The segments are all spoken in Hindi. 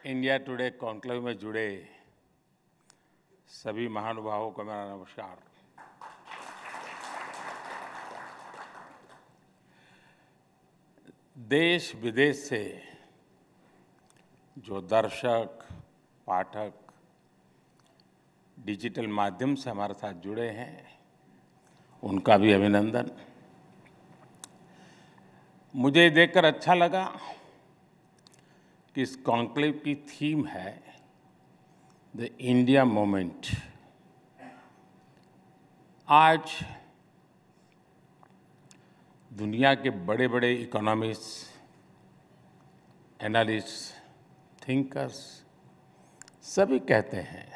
इंडिया टुडे कॉन्क्लेव में जुड़े सभी महानुभावों को मेरा नमस्कार। देश विदेश से जो दर्शक, पाठक डिजिटल माध्यम से हमारे साथ जुड़े हैं, उनका भी अभिनंदन। मुझे देखकर अच्छा लगा कि इस कॉन्क्लेव की थीम है द इंडिया मोमेंट। आज दुनिया के बड़े बड़े इकोनॉमिस्ट, एनालिस्ट, थिंकर्स सभी कहते हैं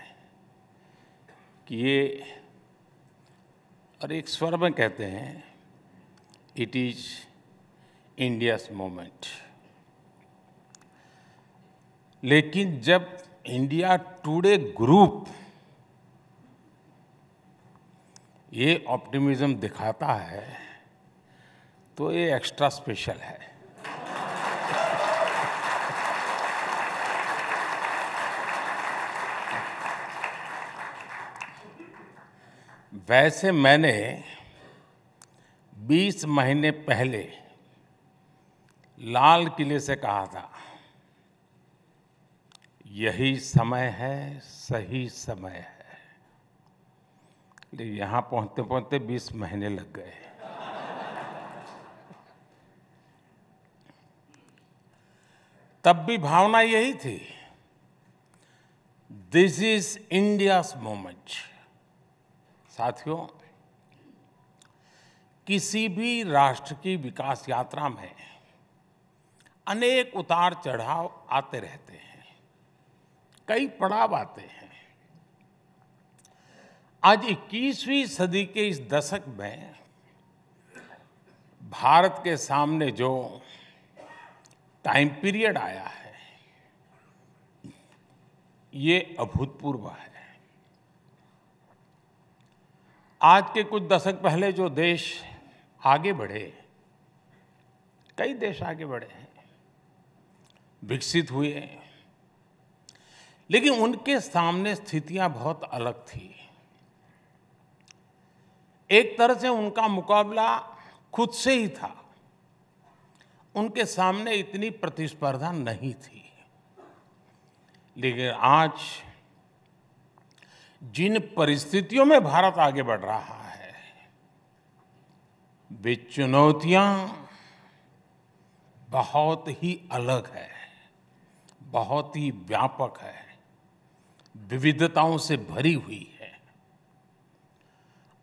कि ये, और एक स्वर में कहते हैं, इट इज इंडियाज मोमेंट। लेकिन जब इंडिया टुडे ग्रुप ये ऑप्टिमिज्म दिखाता है तो ये एक्स्ट्रा स्पेशल है। वैसे मैंने 20 महीने पहले लाल किले से कहा था, यही समय है, सही समय है। लेकिन यहाँ पहुँचते पहुँचते 20 महीने लग गए। तब भी भावना यही थी, दिस इज इंडियाज मोमेंट। साथियों, किसी भी राष्ट्र की विकास यात्रा में अनेक उतार चढ़ाव आते रहते हैं, कई पड़ाव आते हैं। आज 21वीं सदी के इस दशक में भारत के सामने जो टाइम पीरियड आया है, ये अभूतपूर्व है। आज के कुछ दशक पहले जो देश आगे बढ़े, कई देश आगे बढ़े हैं, विकसित हुए, लेकिन उनके सामने स्थितियां बहुत अलग थी। एक तरह से उनका मुकाबला खुद से ही था, उनके सामने इतनी प्रतिस्पर्धा नहीं थी। लेकिन आज जिन परिस्थितियों में भारत आगे बढ़ रहा है, वे चुनौतियां बहुत ही अलग है, बहुत ही व्यापक है, विविधताओं से भरी हुई है।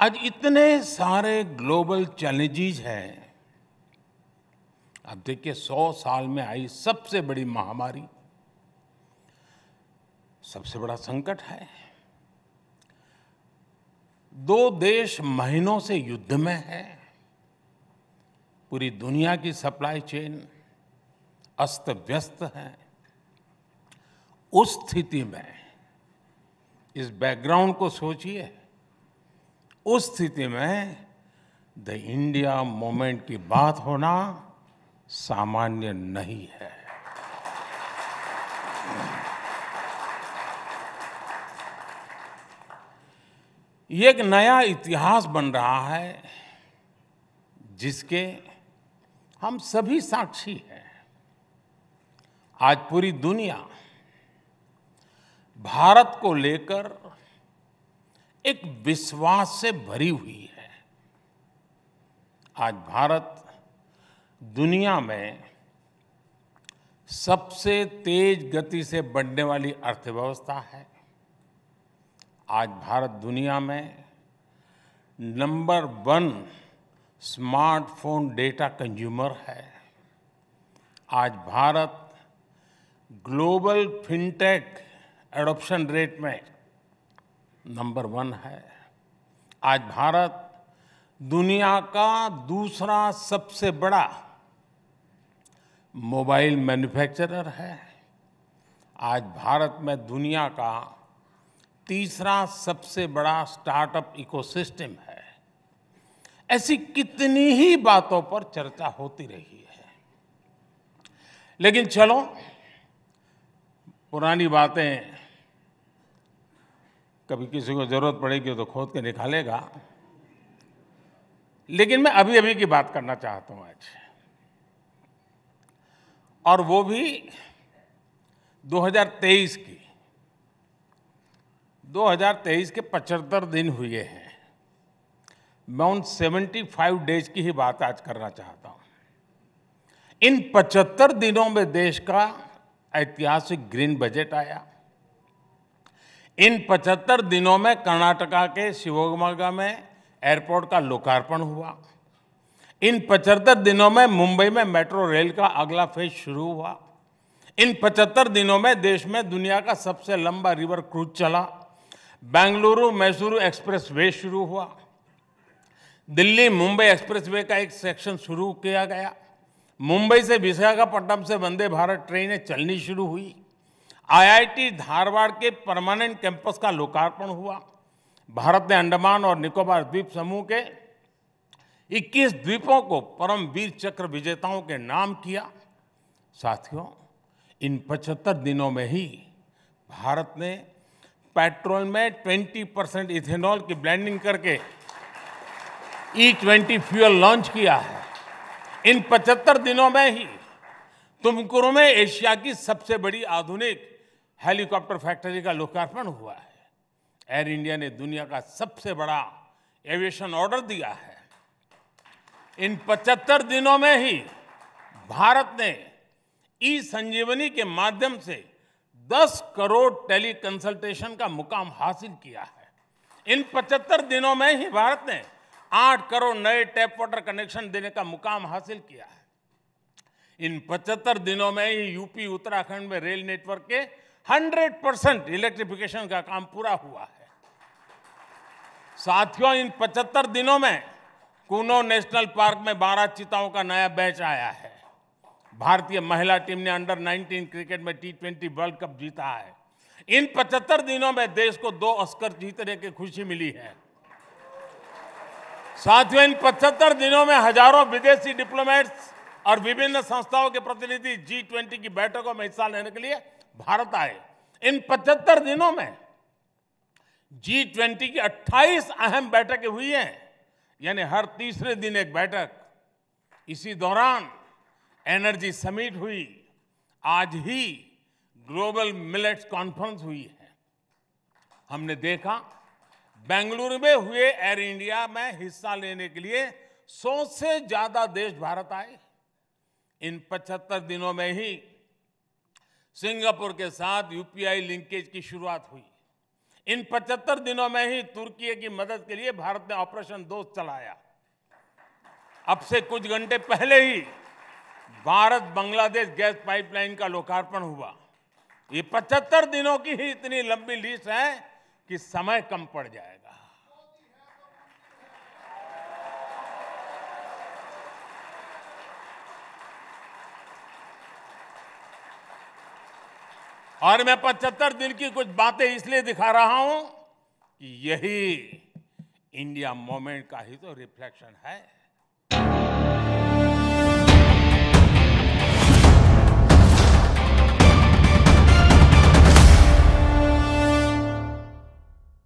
आज इतने सारे ग्लोबल चैलेंजेस हैं। अब देखिए, 100 साल में आई सबसे बड़ी महामारी, सबसे बड़ा संकट है। 2 देश महीनों से युद्ध में है। पूरी दुनिया की सप्लाई चेन अस्त व्यस्त है। उस स्थिति में, इस बैकग्राउंड को सोचिए, उस स्थिति में द इंडिया मोमेंट की बात होना सामान्य नहीं है। ये एक नया इतिहास बन रहा है जिसके हम सभी साक्षी हैं। आज पूरी दुनिया भारत को लेकर एक विश्वास से भरी हुई है। आज भारत दुनिया में सबसे तेज गति से बढ़ने वाली अर्थव्यवस्था है। आज भारत दुनिया में नंबर 1 स्मार्टफोन डेटा कंज्यूमर है। आज Bharat global fintech adoption rate में नंबर 1 है। आज भारत दुनिया का दूसरा सबसे बड़ा मोबाइल मैन्युफैक्चरर है। आज भारत में दुनिया का तीसरा सबसे बड़ा स्टार्टअप इकोसिस्टम है। ऐसी कितनी ही बातों पर चर्चा होती रही है। लेकिन चलो, पुरानी बातें कभी किसी को जरूरत पड़ेगी तो खोद के निकालेगा, लेकिन मैं अभी अभी की बात करना चाहता हूं आज, और वो भी 2023 की। 2023 के 75 दिन हुए हैं। मैं उन 75 डेज की ही बात आज करना चाहता हूं। इन 75 दिनों में देश का ऐतिहासिक ग्रीन बजट आया। इन 75 दिनों में कर्नाटका के शिवमोगा में एयरपोर्ट का लोकार्पण हुआ। इन 75 दिनों में मुंबई में मेट्रो रेल का अगला फेज शुरू हुआ। इन 75 दिनों में देश में दुनिया का सबसे लंबा रिवर क्रूज चला। बेंगलुरु मैसूरू एक्सप्रेस वे शुरू हुआ। दिल्ली मुंबई एक्सप्रेस वे का एक सेक्शन शुरू किया गया। मुंबई से विशाखापट्टनम से वंदे भारत ट्रेनें चलनी शुरू हुई। आईआईटी धारवाड़ के परमानेंट कैंपस का लोकार्पण हुआ। भारत ने अंडमान और निकोबार द्वीप समूह के 21 द्वीपों को परम वीर चक्र विजेताओं के नाम किया। साथियों, इन 75 दिनों में ही भारत ने पेट्रोल में 20% इथेनॉल की ब्लेंडिंग करके E20 फ्यूल लॉन्च किया है। इन 75 दिनों में ही तुमकुरू में एशिया की सबसे बड़ी आधुनिक हेलीकॉप्टर फैक्ट्री का लोकार्पण हुआ है। एयर इंडिया ने दुनिया का सबसे बड़ा एविएशन ऑर्डर दिया है। इन 75 दिनों में ही भारत ने ई संजीवनी के माध्यम से 10 करोड़ टेली कंसल्टेशन का मुकाम हासिल किया है। इन 75 दिनों में ही भारत ने 8 करोड़ नए टैप वाटर कनेक्शन देने का मुकाम हासिल किया है। इन 75 दिनों में ही यूपी उत्तराखंड में रेल नेटवर्क के 100% इलेक्ट्रिफिकेशन का काम पूरा हुआ है। साथियों, इन 75 दिनों में कूनो नेशनल पार्क में 12 चीताओं का नया बैच आया है। भारतीय महिला टीम ने अंडर 19 क्रिकेट में T20 वर्ल्ड कप जीता है। इन 75 दिनों में देश को 2 ऑस्कर जीतने की खुशी मिली है। साथियों, इन 75 दिनों में हजारों विदेशी डिप्लोमेट्स और विभिन्न संस्थाओं के प्रतिनिधि G20 की बैठकों में हिस्सा लेने के लिए भारत आए। इन 75 दिनों में G20 की 28 अहम बैठकें हुई हैं, यानी हर तीसरे दिन एक बैठक। इसी दौरान एनर्जी समिट हुई। आज ही ग्लोबल मिलेट्स कॉन्फ्रेंस हुई है। हमने देखा बेंगलुरु में हुए एयर इंडिया में हिस्सा लेने के लिए 100 से ज्यादा देश भारत आए। इन 75 दिनों में ही सिंगापुर के साथ यूपीआई लिंकेज की शुरुआत हुई। इन 75 दिनों में ही तुर्की की मदद के लिए भारत ने ऑपरेशन दोस्त चलाया। अब से कुछ घंटे पहले ही भारत बांग्लादेश गैस पाइपलाइन का लोकार्पण हुआ। ये 75 दिनों की ही इतनी लंबी लिस्ट है कि समय कम पड़ जाएगा। और मैं 75 दिन की कुछ बातें इसलिए दिखा रहा हूं कि यही इंडिया मूवमेंट का ही तो रिफ्लेक्शन है।